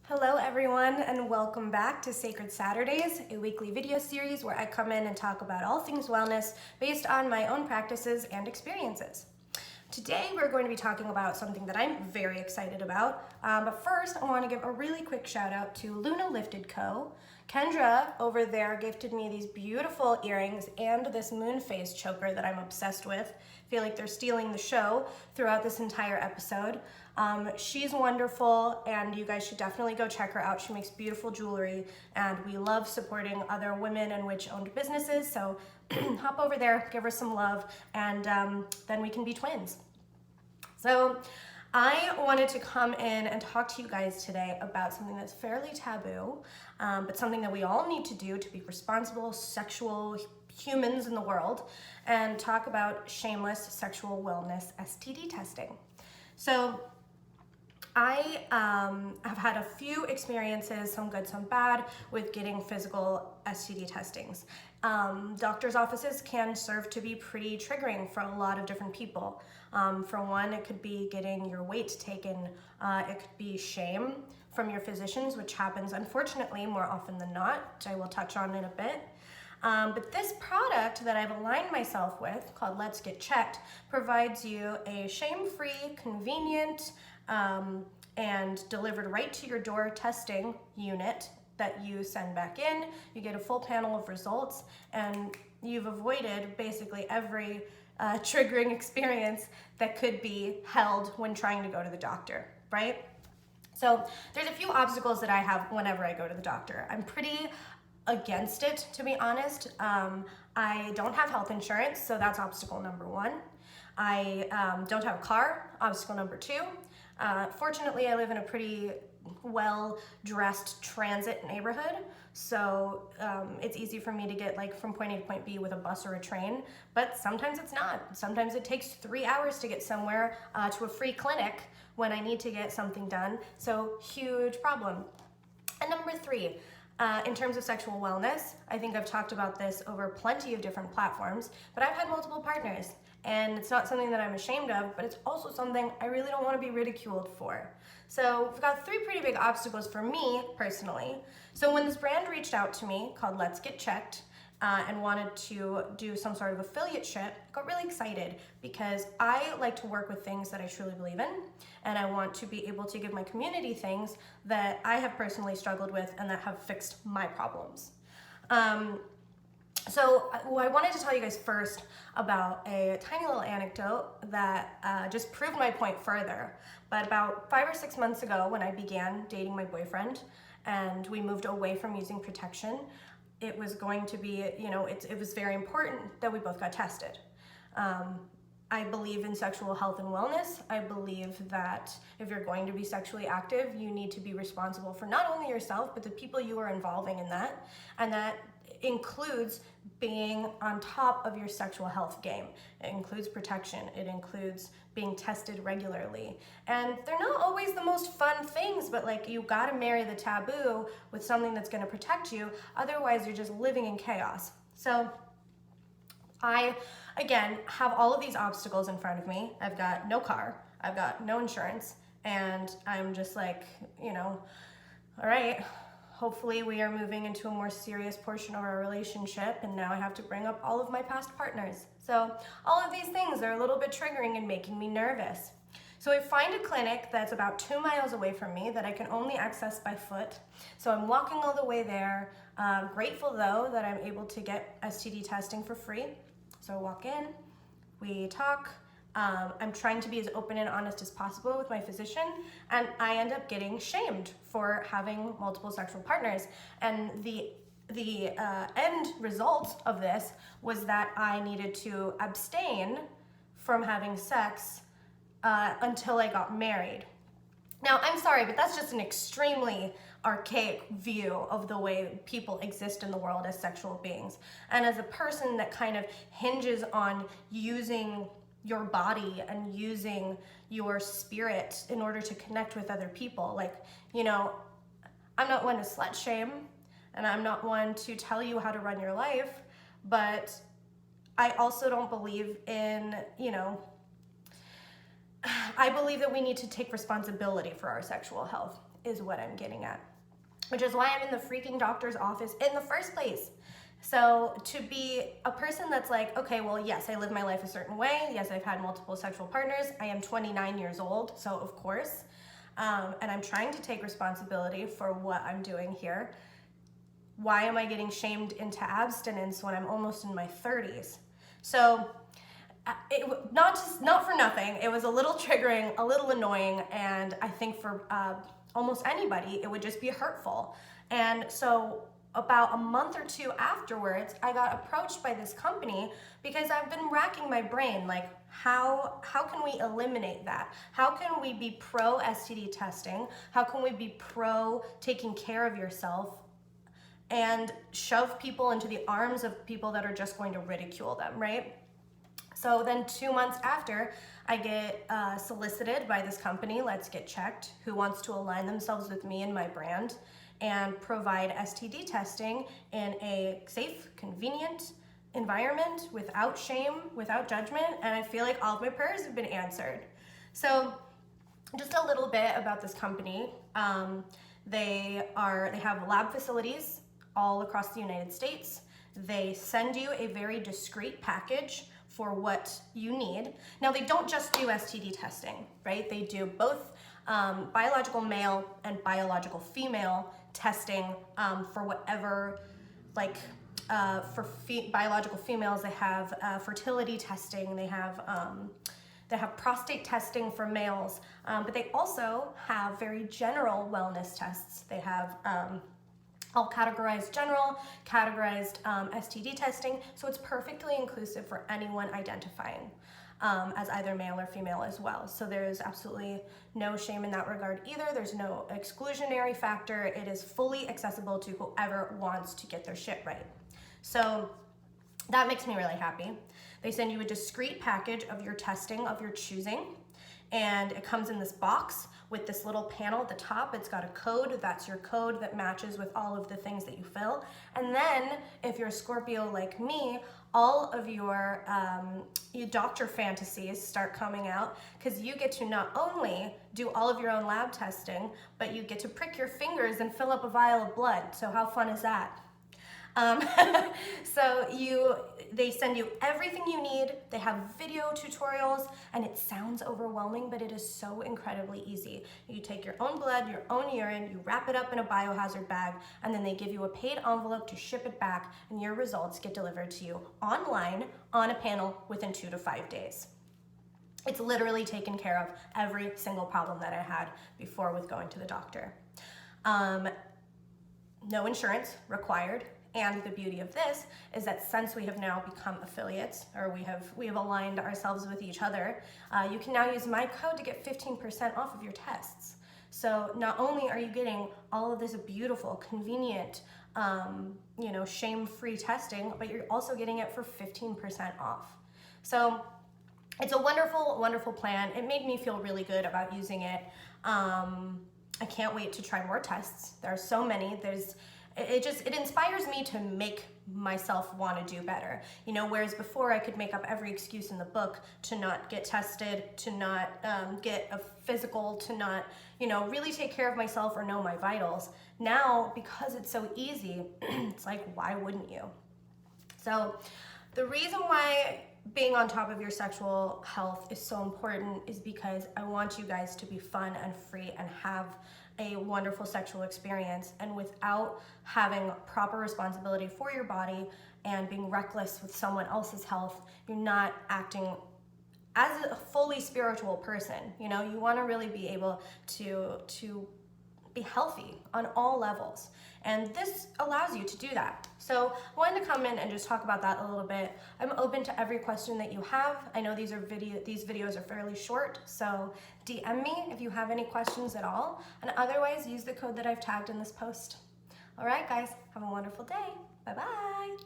Hello everyone, and welcome back to Sacred Saturdays, a weekly video series where I come in and talk about all things wellness based on my own practices and experiences. Today we're going to be talking about something that I'm very excited about, but first I want to give a really quick shout out to Luna Lifted Co. Kendra over there gifted me these beautiful earrings and this moon phase choker that I'm obsessed with. I feel like they're stealing the show throughout this entire episode. She's wonderful, and you guys should definitely go check her out. She makes beautiful jewelry, and we love supporting other women and witch-owned businesses, so hop over there, give her some love, and then we can be twins. So I wanted to come in and talk to you guys today about something that's fairly taboo, but something that we all need to do to be responsible, sexual humans in the world, and talk about shameless sexual wellness STD testing. So I have had a few experiences, some good, some bad, with getting physical STD testings. Doctor's offices can serve to be pretty triggering for a lot of different people. For one, it could be getting your weight taken. It could be shame from your physicians, which happens unfortunately more often than not, which I will touch on in a bit. But this product that I've aligned myself with, called LetsGetChecked, provides you a shame-free, convenient, and delivered right to your door testing unit that you send back in. You get a full panel of results, and you've avoided basically every triggering experience that could be held when trying to go to the doctor, right? So there's a few obstacles that I have whenever I go to the doctor. I'm pretty against it, to be honest. I don't have health insurance, so that's obstacle number one. I don't have a car, obstacle number two. Fortunately, I live in a pretty well-dressed transit neighborhood, so it's easy for me to get from point A to point B with a bus or a train, but sometimes it's not. Sometimes it takes 3 hours to get somewhere to a free clinic when I need to get something done, so huge problem. And number three, in terms of sexual wellness, I think I've talked about this over plenty of different platforms, but I've had multiple partners, and it's not something that I'm ashamed of, but it's also something I really don't want to be ridiculed for. So we've got three pretty big obstacles for me personally. So when this brand reached out to me called LetsGetChecked, and wanted to do some sort of affiliateship, I got really excited because I like to work with things that I truly believe in, and I want to be able to give my community things that I have personally struggled with and that have fixed my problems. So I wanted to tell you guys first about a tiny little anecdote that just proved my point further. But about 5 or 6 months ago, when I began dating my boyfriend and we moved away from using protection, it was going to be, it was very important that we both got tested. I believe in sexual health and wellness. I believe that if you're going to be sexually active, you need to be responsible for not only yourself, but the people you are involving in that. And that includes being on top of your sexual health game. It includes protection. It includes being tested regularly. And they're not always the most fun things, but you gotta marry the taboo with something that's gonna protect you. Otherwise, you're just living in chaos. So I, again, have all of these obstacles in front of me. I've got no car, I've got no insurance, and I'm just all right, hopefully we are moving into a more serious portion of our relationship, and now I have to bring up all of my past partners. So all of these things are a little bit triggering and making me nervous. So I find a clinic that's about 2 miles away from me that I can only access by foot. So I'm walking all the way there. Grateful though that I'm able to get STD testing for free. So I walk in, we talk. I'm trying to be as open and honest as possible with my physician, and I end up getting shamed for having multiple sexual partners. And the end result of this was that I needed to abstain from having sex until I got married. Now, I'm sorry, but that's just an extremely archaic view of the way people exist in the world as sexual beings. And as a person that kind of hinges on using your body and using your spirit in order to connect with other people, I'm not one to slut shame, and I'm not one to tell you how to run your life, but I also don't believe in, I believe that we need to take responsibility for our sexual health, is what I'm getting at, which is why I'm in the freaking doctor's office in the first place. So to be a person that's like, okay, well, yes, I live my life a certain way. Yes, I've had multiple sexual partners. I am 29 years old, so of course. And I'm trying to take responsibility for what I'm doing here. Why am I getting shamed into abstinence when I'm almost in my 30s? So not for nothing, it was a little triggering, a little annoying, and I think for almost anybody, it would just be hurtful. And so about a month or two afterwards, I got approached by this company because I've been racking my brain, like, how can we eliminate that? How can we be pro STD testing? How can we be pro taking care of yourself and shove people into the arms of people that are just going to ridicule them, right? So then 2 months after, I get solicited by this company, LetsGetChecked, who wants to align themselves with me and my brand and provide STD testing in a safe, convenient environment, without shame, without judgment, and I feel like all of my prayers have been answered. So just a little bit about this company. They have lab facilities all across the United States. They send you a very discreet package for what you need. Now, they don't just do STD testing, right? They do both biological male and biological female testing for whatever, like biological females, they have fertility testing, they have prostate testing for males, but they also have very general wellness tests. They have all categorized general, categorized STD testing, so it's perfectly inclusive for anyone identifying as either male or female as well. So there's absolutely no shame in that regard either. There's no exclusionary factor. It is fully accessible to whoever wants to get their shit right. So that makes me really happy. They send you a discreet package of your testing of your choosing, and it comes in this box with this little panel at the top. It's got a code. That's your code that matches with all of the things that you fill. And then if you're a Scorpio like me, all of your doctor fantasies start coming out, because you get to not only do all of your own lab testing, but you get to prick your fingers and fill up a vial of blood. So how fun is that? They send you everything you need. They have video tutorials, and it sounds overwhelming, but it is so incredibly easy. You take your own blood, your own urine, you wrap it up in a biohazard bag, and then they give you a paid envelope to ship it back, and your results get delivered to you online on a panel within 2 to 5 days. It's literally taken care of every single problem that I had before with going to the doctor. No insurance required. And the beauty of this is that since we have now become affiliates, or we have aligned ourselves with each other, you can now use my code to get 15% off of your tests. So not only are you getting all of this beautiful, convenient, shame-free testing, but you're also getting it for 15% off. So it's a wonderful, wonderful plan. It made me feel really good about using it. I can't wait to try more tests. There are so many. It inspires me to make myself want to do better. Whereas before I could make up every excuse in the book to not get tested, to not get a physical, to not, really take care of myself or know my vitals. Now, because it's so easy, it's like, why wouldn't you? So the reason why being on top of your sexual health is so important is because I want you guys to be fun and free and have a wonderful sexual experience, and without having proper responsibility for your body and being reckless with someone else's health, you're not acting as a fully spiritual person. You want to really be able to be healthy on all levels, and this allows you to do that. So I wanted to come in and just talk about that a little bit. I'm open to every question that you have. I know these videos are fairly short, so DM me if you have any questions at all, and otherwise use the code that I've tagged in this post. All right, guys, have a wonderful day. Bye-bye.